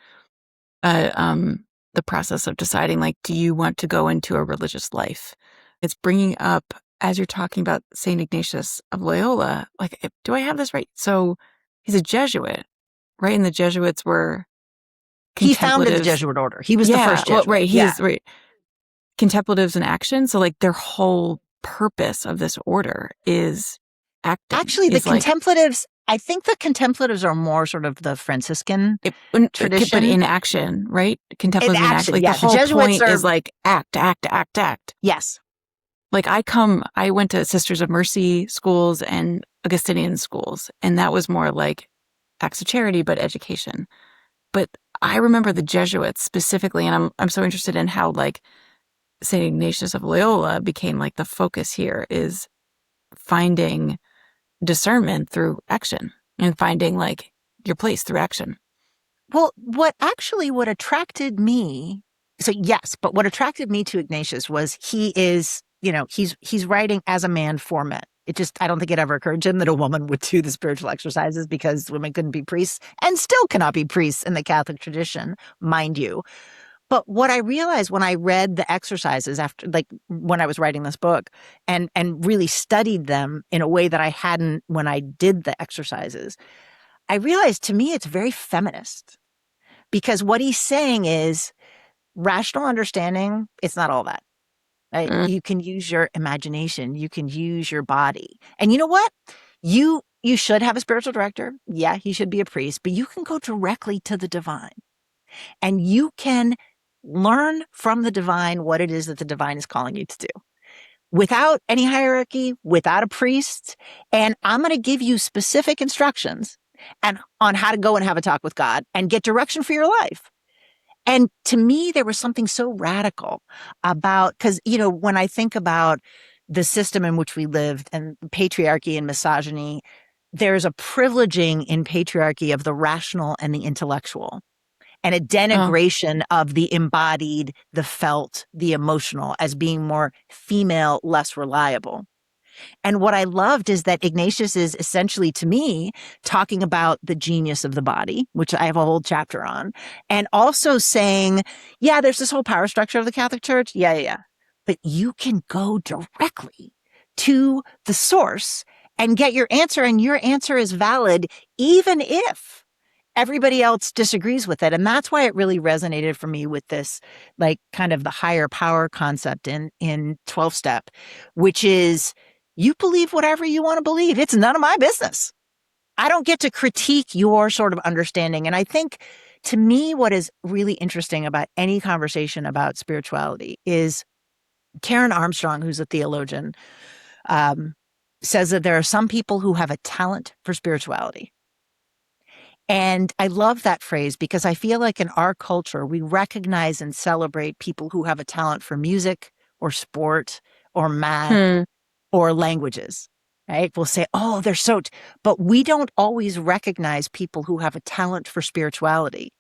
process of deciding, like, do you want to go into a religious life? It's bringing up, as you're talking about St. Ignatius of Loyola, like, do I have this right? So he's a Jesuit, right? And the Jesuits were He founded the Jesuit order. He was the first Jesuit. Well, right. He's right. Contemplatives in action. So like their whole purpose of this order is acting. Actually, the contemplatives, I think the contemplatives are more sort of the Franciscan tradition. But in action, right? Contemplatives in action. Like yeah. the whole point is like act. Yes. Like I went to Sisters of Mercy schools and Augustinian schools, and that was more like acts of charity, but education. But I remember the Jesuits specifically, and I'm so interested in how like St. Ignatius of Loyola became like the focus here is finding discernment through action and finding like your place through action. Well, what attracted me, so yes, but what attracted me to Ignatius was he is, he's writing as a man for men. I don't think it ever occurred to him that a woman would do the spiritual exercises because women couldn't be priests and still cannot be priests in the Catholic tradition, mind you. But what I realized when I read the exercises after, like when I was writing this book and really studied them in a way that I hadn't when I did the exercises, I realized to me it's very feminist because what he's saying is rational understanding. It's not all that. Right? You can use your imagination. You can use your body. And you know what? You should have a spiritual director. Yeah, he should be a priest, but you can go directly to the divine and you can learn from the divine what it is that the divine is calling you to do without any hierarchy, without a priest. And I'm going to give you specific instructions and on how to go and have a talk with God and get direction for your life. And to me, there was something so radical about, because, when I think about the system in which we lived and patriarchy and misogyny, there's a privileging in patriarchy of the rational and the intellectual and a denigration of the embodied, the felt, the emotional as being more female, less reliable. And what I loved is that Ignatius is essentially, to me, talking about the genius of the body, which I have a whole chapter on, and also saying, yeah, there's this whole power structure of the Catholic Church. Yeah, yeah, yeah. But you can go directly to the source and get your answer, and your answer is valid, even if everybody else disagrees with it. And that's why it really resonated for me with this, like, kind of the higher power concept in 12 step, which is you believe whatever you want to believe. It's none of my business. I don't get to critique your sort of understanding. And I think, to me, what is really interesting about any conversation about spirituality is Karen Armstrong, who's a theologian, says that there are some people who have a talent for spirituality. And I love that phrase because I feel like in our culture, we recognize and celebrate people who have a talent for music or sport or math or languages, right? We'll say, oh, they're but we don't always recognize people who have a talent for spirituality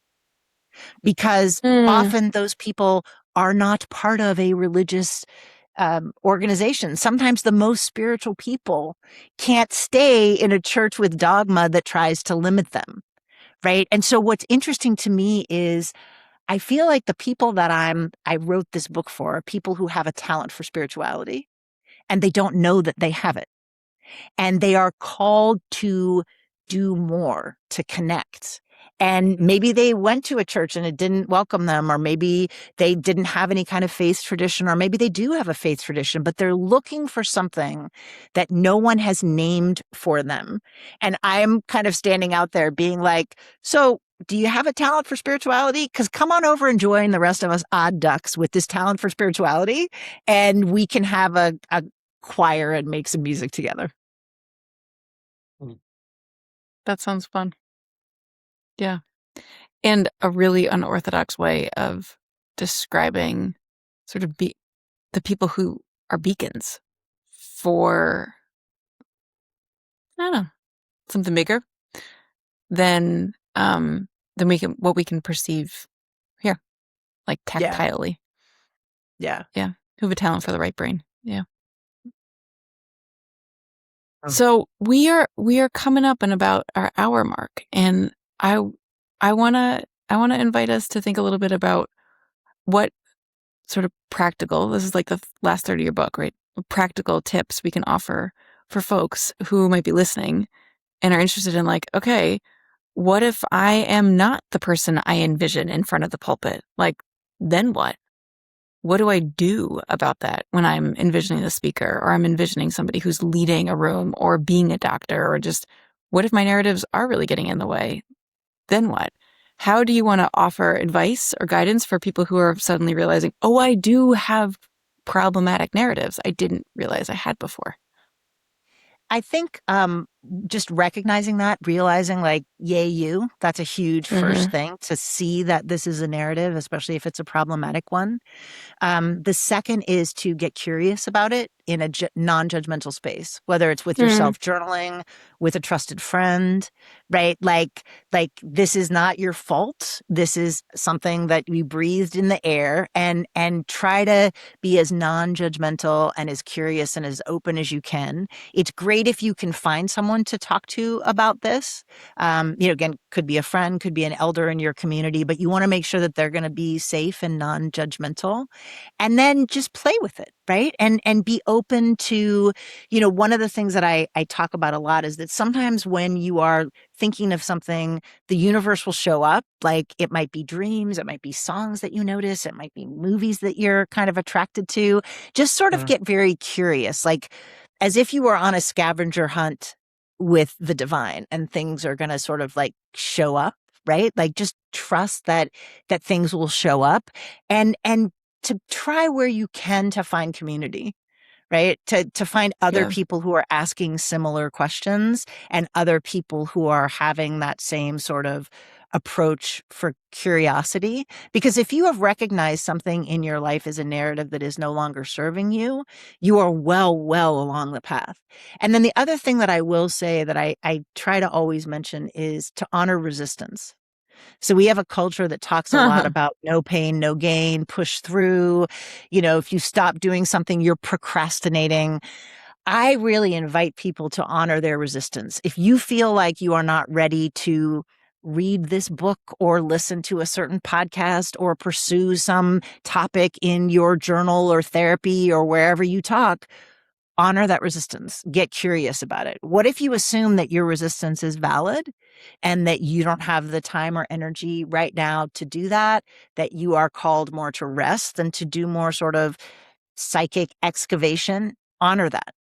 because often those people are not part of a religious organization. Sometimes the most spiritual people can't stay in a church with dogma that tries to limit them. Right. And so what's interesting to me is I feel like the people that I wrote this book for are people who have a talent for spirituality and they don't know that they have it. And they are called to do more, to connect. And maybe they went to a church and it didn't welcome them, or maybe they didn't have any kind of faith tradition, or maybe they do have a faith tradition, but they're looking for something that no one has named for them. And I'm kind of standing out there being like, so do you have a talent for spirituality? Because come on over and join the rest of us odd ducks with this talent for spirituality, and we can have a choir and make some music together. That sounds fun. Yeah. And a really unorthodox way of describing sort of the people who are beacons for, I don't know, something bigger than what we can perceive here, like tactilely. Yeah. Yeah. Who have a talent for the right brain. Yeah. So we are coming up on about our hour mark, and I wanna invite us to think a little bit about what sort of practical, this is like the last third of your book, right? Practical tips we can offer for folks who might be listening and are interested in, like, okay, what if I am not the person I envision in front of the pulpit? Like, then what? What do I do about that when I'm envisioning the speaker, or I'm envisioning somebody who's leading a room, or being a doctor, or just what if my narratives are really getting in the way? Then what? How do you want to offer advice or guidance for people who are suddenly realizing, oh, I do have problematic narratives I didn't realize I had before? I think just recognizing that, realizing like, yay, you, that's a huge first thing, to see that this is a narrative, especially if it's a problematic one. The second is to get curious about it in a non-judgmental space, whether it's with yourself journaling, with a trusted friend, right? Like this is not your fault. This is something that you breathed in the air, and try to be as non-judgmental and as curious and as open as you can. It's great if you can find someone to talk to about this. Again, could be a friend, could be an elder in your community, but you want to make sure that they're going to be safe and non-judgmental. And then just play with it, right? And be open to, one of the things that I talk about a lot is that sometimes when you are thinking of something, the universe will show up. Like, it might be dreams, it might be songs that you notice, it might be movies that you're kind of attracted to. Just sort of get very curious, like as if you were on a scavenger hunt with the divine, and things are going to sort of like show up, right? Like, just trust that things will show up, and to try where you can to find community, right? To find other people who are asking similar questions, and other people who are having that same sort of approach for curiosity. Because if you have recognized something in your life as a narrative that is no longer serving you, you are well along the path. And then the other thing that I will say that I try to always mention is to honor resistance. So we have a culture that talks a lot about no pain, no gain, push through. If you stop doing something, you're procrastinating. I really invite people to honor their resistance. If you feel like you are not ready to read this book or listen to a certain podcast or pursue some topic in your journal or therapy or wherever you talk, honor that resistance. Get curious about it. What if you assume that your resistance is valid and that you don't have the time or energy right now to do that, that you are called more to rest than to do more sort of psychic excavation? Honor that.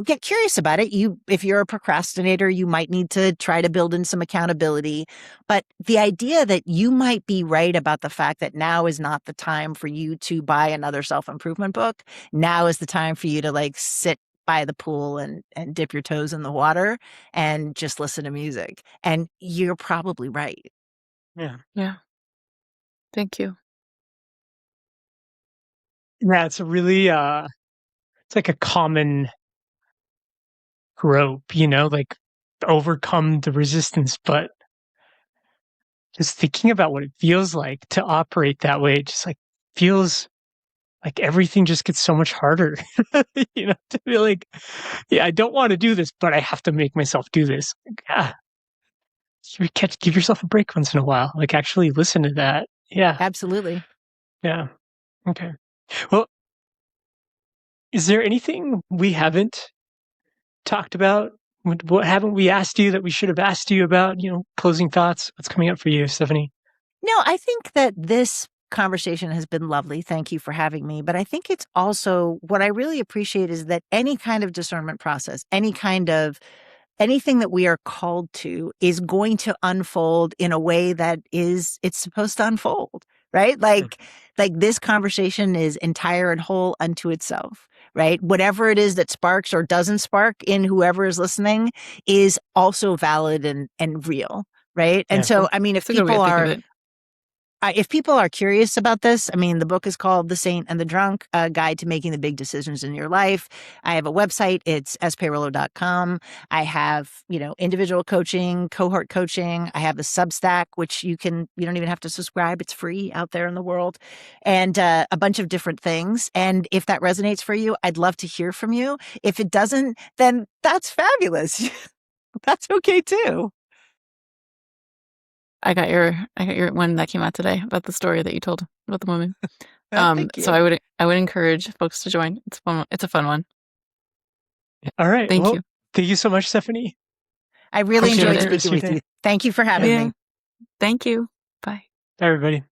Get curious about it. If you're a procrastinator, you might need to try to build in some accountability. But the idea that you might be right about the fact that now is not the time for you to buy another self-improvement book. Now is the time for you to like sit by the pool and dip your toes in the water and just listen to music. And you're probably right. Yeah. Yeah. Thank you. Yeah, it's a really it's like a common trope, like overcome the resistance, but just thinking about what it feels like to operate that way, it just like feels like everything just gets so much harder. To be like, yeah, I don't want to do this, but I have to make myself do this. Yeah. Give yourself a break once in a while. Like actually listen to that. Yeah. Absolutely. Yeah. Okay. Well, is there anything we haven't talked about? What haven't we asked you that we should have asked you about? Closing thoughts. What's coming up for you, Stephanie? No, I think that this conversation has been lovely. Thank you for having me. But I think it's also what I really appreciate is that any kind of discernment process, anything that we are called to is going to unfold in a way that it's supposed to unfold, right? Like this conversation is entire and whole unto itself, right? Whatever it is that sparks or doesn't spark in whoever is listening is also valid and real, right? And Yeah. so, I mean, It's a good way to think of it. if people are curious about this, I mean, the book is called The Saint and the Drunk, A Guide to Making the Big Decisions in Your Life. I have a website. It's speirolo.com. I have, individual coaching, cohort coaching. I have a Substack, which you don't even have to subscribe. It's free out there in the world, and a bunch of different things. And if that resonates for you, I'd love to hear from you. If it doesn't, then that's fabulous. That's okay too. I got your one that came out today about the story that you told about the woman. Thank you. So I would encourage folks to join. It's fun. It's a fun one. All right. Thank you. Thank you so much, Stephanie. I really Appreciate enjoyed it. speaking with you. Thank you for having me. Thank you. Bye. Bye, everybody.